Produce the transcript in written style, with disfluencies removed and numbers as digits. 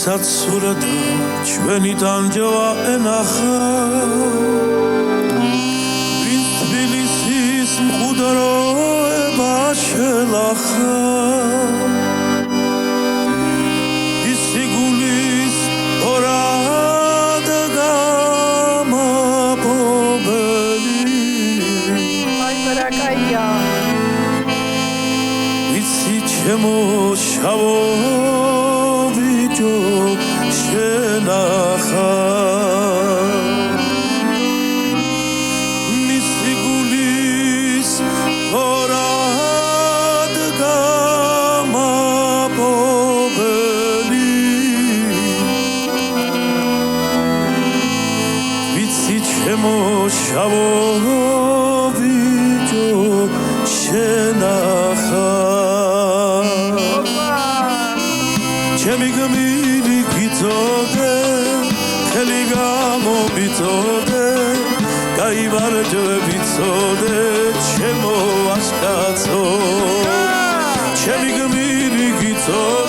როდესაც სურათა ჩვენი დამჯვა ენახა ვინც თბილისის მყუდროება შელახა ისი გულის ორად გამაპობელი აი ბრაკაია ვიცი ჩემო შავო შენახა მისი გულის ორად გამაპობელი ვიცი ჩემო შავო ბიჭო შენახა ჩემი გმირი გიწოდე ხელი გამომიწოდე გაიმარჯვე ვიცოდე ჩემო აშკაცო ჩემი გმირი გიწოდე